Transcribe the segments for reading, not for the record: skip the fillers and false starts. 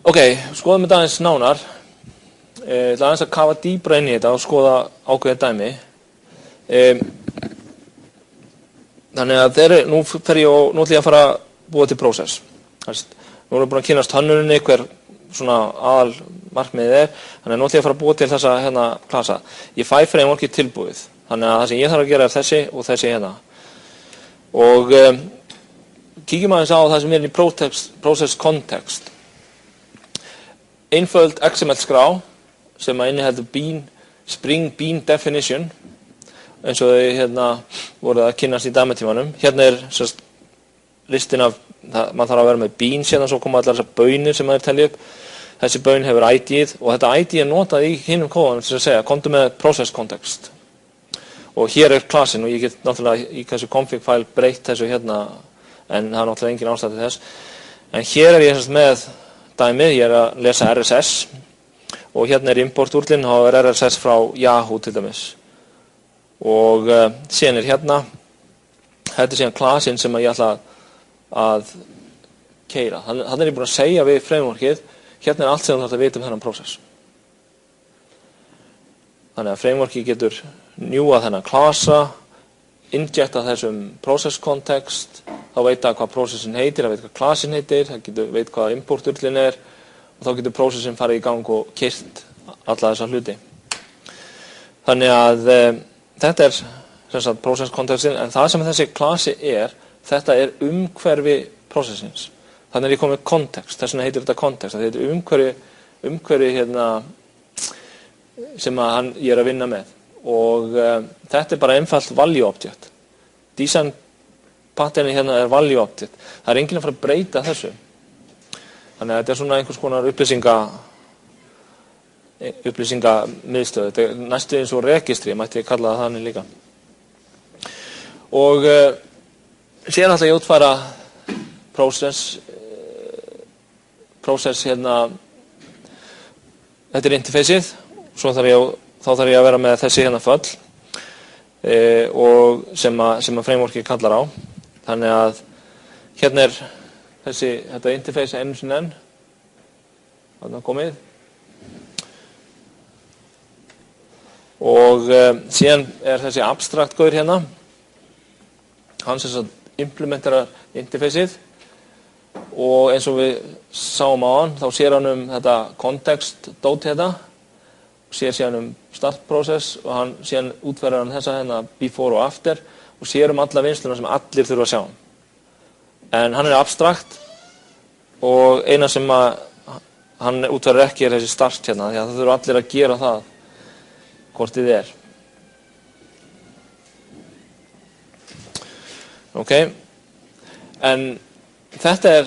Ok, skoðum þetta aðeins nánar. Ég ætla aðeins að kafa dýpra inn í þetta og skoða ákveðið dæmi. Þannig að nú ætla ég að fara að búa til prósess. Nú erum við búin að kynast hönnuninni, hver svona aðal markmiðið er. Þannig að nú ætla ég að fara að búa til þessa klasa. Ég fæ frameworkið tilbúið. Þannig að það sem ég þarf að gera er þessi og þessi hérna. Og kíkjum aðeins á það sem er í process context. Einföld XML skrá sem að inniheldur Spring Bean definition eins og þau voru að kynnast í dæmitímanum. Hérna er listin af, maður þarf að vera með beans hérna, svo koma allar þessar baunir sem maður telja upp. Þessi baun hefur ID-ið og þetta ID er notað í hinum kóðanum til að segja, komdu með process context. Og hér er klassin og ég get náttúrulega í þessu config file breytt þessu hérna, en það er náttúrulega engin ástæða til þess. En hér er ég með dæmið, ég er að lesa RSS og hérna er import-úrlinn og er RSS frá Yahoo til dæmis. Og síðan er hérna, þetta er síðan klassin sem ég ætla að keyra. Þannig er ég búin að segja við frameworkið, hérna er allt sem þú þarf að vita þennan prósess. Þannig að frameworkið getur njúað þennan klasa, injecta þessum process context, þá veit það hvað processin heitir, það veit hvað klassin heitir, það veit hvað import-urlinn er og þá getur processin farið í gang og keyrt alla þessa hluti. Þannig að þetta er process contextin, en það sem þessi klasi þetta er umhverfi processins. Þannig er ég komið kontekst, þess vegna heitir þetta kontekst, þetta er umhverfi sem ég er að vinna með. Og þetta er bara einfalt value object. Design patternið hérna er value object. Það er enginn að fara að breyta þessu. Þannig að þetta er svona einhvers konar upplýsingamiðstöð. Þetta er næstu eins og registri, mætti ég kalla það þannig líka. Og síðan ætla ég að útfæra process hérna, þetta er interfaceið, svo þá þarf ég að vera með þessi hérna föll og sem að frameworkið kallar á. Þannig að hérna er þetta interface einu sinni enn. Þarna komið. Og síðan er þessi abstract gaur hérna. Hann sem implementerar interfaceið og eins og við sáum á hann, þá sér hann þetta context dót hérna. Sér síðan start process og hann síðan útfærir hann þessa hérna before og after og sér alla vinnsluna sem allir þurfa að sjá. En hann er abstrakt og eina sem hann útfærir ekki er þessi start hérna, því að það þurfa allir að gera það hvort þið er. Ok, en þetta er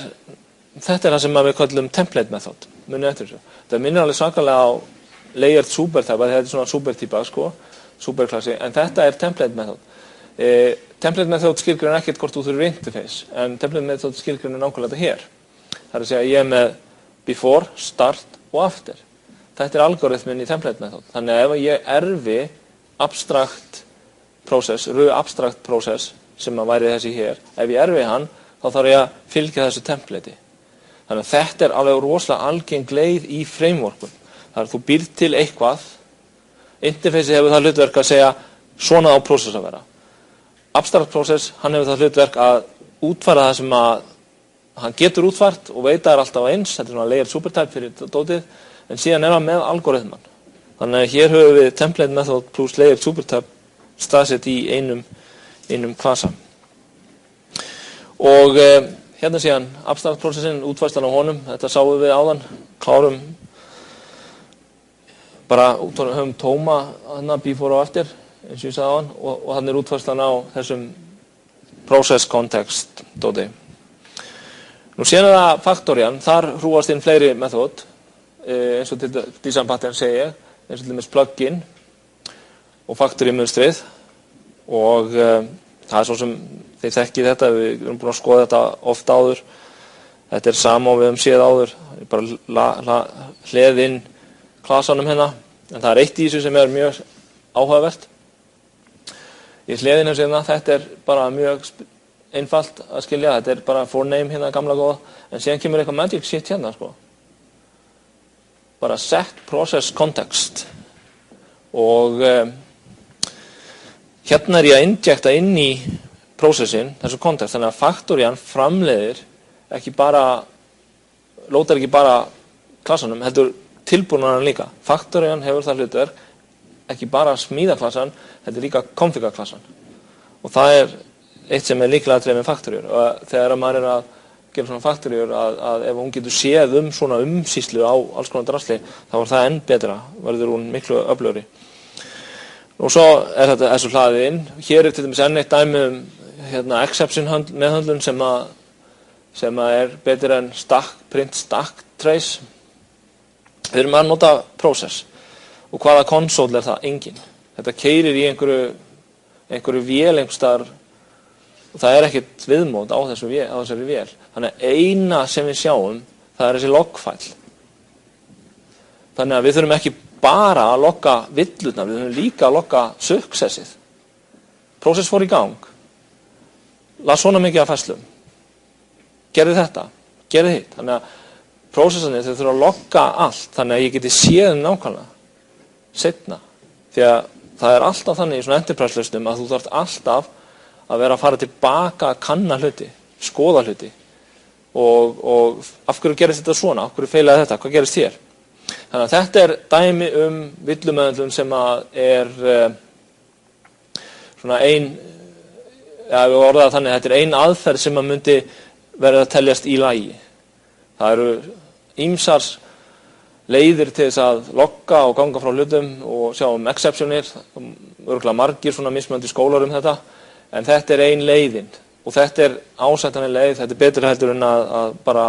það sem við kallum template method, munið eftir þessu. Það minnir alveg svakalega á layered supertype, þetta er svona supertypa, superklassi, en þetta er template method. Template method skilgreinir ekkert hvort þú þurfir interface, en template method skilgreinir nákvæmlega þetta hér. Það er að segja ég er með before, start og after. Þetta er algoritminn í template method. Þannig að ef ég erfi abstract process sem að væri þessi hér, ef ég erfi hann, þá þarf ég að fylgja þessu templati. Þannig að þetta er alveg rosalega algeng leið í frameworkum. Það þú býr til eitthvað, interface hefur það hlutverk að segja svona á process að vera. Abstract process, hann hefur það hlutverk að útfæra það sem að hann getur útfært og veit að er alltaf eins, þetta er svona layered supertype fyrir dótið, en síðan er hann með algoritman. Þannig að hér höfum við template method plus layered supertype staðsett í einum klasa. Og hérna síðan abstract processin, útfærslan á honum, þetta sáum við áðan, klárum bara höfum tóma hana before og after, eins og ég sagði á hann, og hann er útfærslan á þessum process context dóti. Nú síðan er það faktorian, þar hrúast inn fleiri method, eins og til design pattern segi ég, eins og til dæmis plugin og factory munstrið og það er svo sem þið þekkið þetta, við erum búin að skoða þetta oft áður, þetta er sama og við höfum séð áður, bara hleð inn klasanum hérna, en það er eitt í þessu sem er mjög áhugavert. Í hliðinu hérna, þetta er bara mjög einfalt að skilja, þetta er bara for name hérna gamla góða, en síðan kemur eitthvað magic shit hérna, sko. bara set process context og hérna ég að injecta inn í processin þessu kontekst, þannig að Factorian framleiðir ekki bara lótar ekki bara klassanum, heldur tilbúnaðan líka. Factorian hefur það hlutverk ekki bara að smíða klassan, heldur líka konfigura klassan. Og það eitt sem líklega atriði með Factoriur. Og þegar maður að gera svona Factoriur að ef hún getur séð svona umsýslu á alls konar drasli, þá var það enn betra, verður hún miklu öflugri. Og svo þetta þessu hlaðið inn. Hér til dæmis enn eitt dæmi exception meðhöndlun sem betur en print stack trace. Við erum að nota process. Og hvaða konsól það? Engin. Þetta keyrir í einhverju vél einhvers staðar og það ekkert viðmót á þessari vél. Þannig að eina sem við sjáum, það þessi logfæll. Þannig að við þurfum ekki bara að logga villurnar, við þurfum líka að logga successið. Process fór í gang. Las svona mikið af færslum. Gerði þetta, gerði hitt. Þannig að processanir þau þurfa að logga allt, þannig að ég geti séð nákvæmlega seinna. Því að það alltaf þannig í svona enterprise-lausnum að þú þarft alltaf að vera að fara tilbaka að kanna hluti, skoða hluti. Og af hverju gerist þetta svona? Af hverju feilaði þetta? Hvað gerist hér? Þannig að þetta dæmi villumeðhöndlun sem svona við orðaða þannig, þetta ein aðferð sem myndi verið að teljast í lagi. Það eru ýmsar leiðir til þess að logga og ganga frá hlutum og sjá exceptionir, örugglega margir svona mismunandi skólar þetta, en þetta ein leiðin og þetta ásættanleg leið, þetta betur heldur en að bara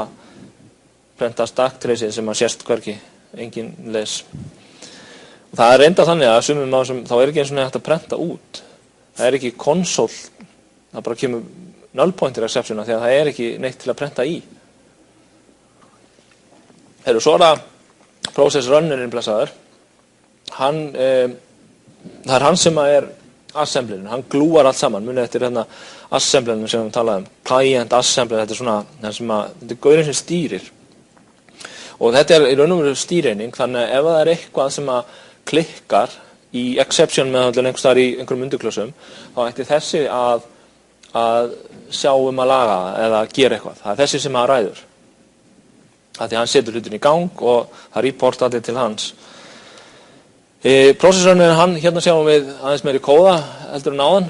prenta stack traceið sem sést hvergi, engin les. Og það reynda þannig að sumum á sem þá ekki eins og hægt að prenta út. Það ekki konsól, það bara kemur null pointer exceptiona því að það ekki neitt til að prenta í. Svo það process runnerinn blessaður. Það hann sem assemblerinn, hann glúar allt saman, munið eftir assemblerinn sem við talaðum, client assembler, þetta þetta gaurinn sem stýrir. Og þetta í raun og veru stýreining, þannig að ef það eitthvað sem klikkar í exception meðhöndlun einhvers staðar í einhverjum undirklössum, þá ætti þessi að sjá að laga eða gera eitthvað. Það þessi sem ræður. Því hann setur hlutin í gang og það reporta allir til hans. Processorinn hérna sjáum við aðeins meiri kóða heldur en áðan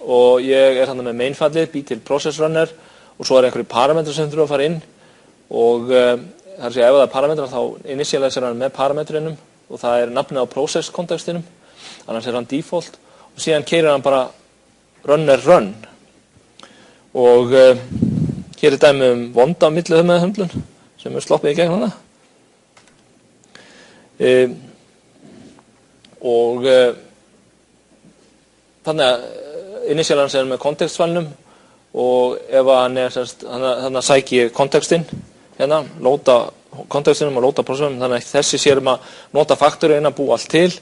og ég þarna með mainfallið, bý til process runner og svo einhverju parametrar sem þurfa að fara inn og það ef það parametrar þá initializer hann með parametrinum og það nafnið á process kontekstinum, annars hann default og síðan keyrir hann bara runner run og hér dæmi vonda milli meðhöndlun sem sloppið í gegn hana. Og þannig að initial hans með kontekstfælnum og ef hann þannig að sæki kontekstinn hérna, lóta kontekstinum og lóta processinum, þannig að þessi sér að nota faktorinn að búa allt til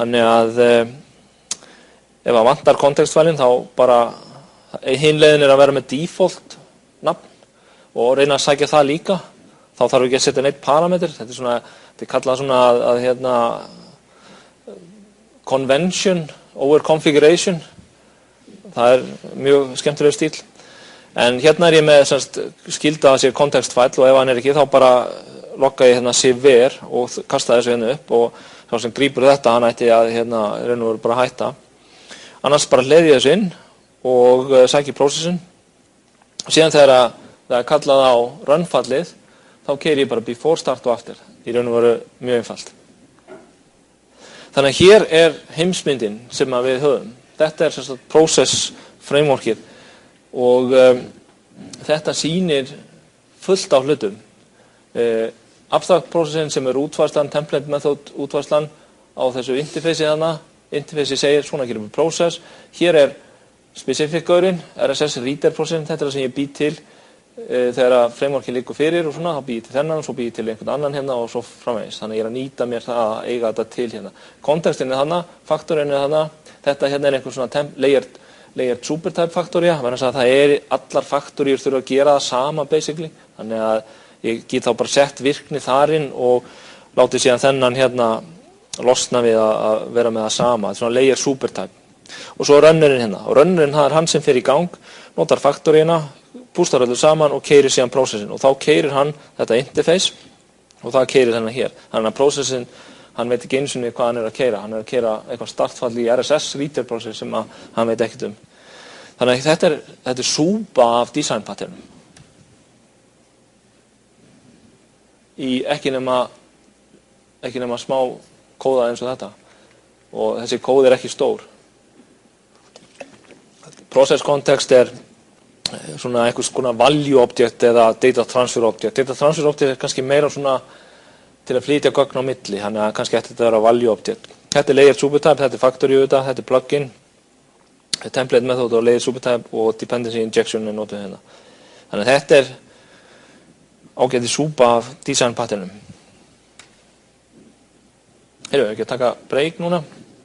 þannig að ef hann vantar kontekstfælinn þá bara hinleiðin að vera með default nafn og reyna að sækja það líka þá þarf ekki að setja neitt parameter þetta kallað svona að convention over configuration það mjög skemmtilegur stíl en hérna ég með skilda að sér kontekstfæll og ef hann ekki þá bara lokka ég severe og kasta þessu upp og þá sem grípur þetta hann ætti að raun og veru bara hætta annars bara leiði ég þessu inn og sæki processin og síðan þegar það kallað á runfallið þá keyri ég bara before start og after í raun og veru mjög einfalt. Þannig að hér heimsmyndin sem við höfum. Þetta process frameworkið og þetta sýnir fullt af hlutum. Abstract processin sem útfærslan, template method útfærslan á þessu interface þarna. Interface segir svona gerum við process. Hér specific gaurinn, RSS reader processin, þetta sem ég bý til þegar frameworkin liggur fyrir og svona, þá bý ég til þennan og svo bý ég til einhvern annan hérna og svo framvegis. Þannig ég að nýta mér það að eiga þetta til hérna. Kontekstin þarna, faktorinn þarna, þetta hérna einhver svona layered supertype faktoría, þannig að það allar faktoríur þurfa að gera það sama basically, þannig að ég get þá bara sett virkni þarinn og látið síðan þennan hérna losna við að vera með það sama, svona layer supertype. Og svo runnerinn hérna, og runnerinn það hann sem fer í gang, notar faktoríuna, pústar öllu saman og keyrir síðan prósessin og þá keyrir hann þetta interface og það keyrir þennan hér. Þannig að prósessin, hann veit ekki einu sinni hvað hann að keyra, hann að keyra eitthvað startfall í RSS reader process sem hann veit ekkert Þannig að þetta er súpa af design patternum. Í ekki nema smá kóða eins og þetta. Og þessi kóð er ekki stór. Process context er svona einhvers konar value object eða data transfer object. Data transfer object er kannski meira svona til að flytja gögn á milli, þannig að kannski ætti þetta að vera value object. Þetta er layer supertype, þetta er factory auðvitað, þetta er plugin, template method og layer supertype og dependency injection er notað hérna. Þannig að þetta er ágæti súpa af design patternum. Heyrðu, ekki að taka break núna?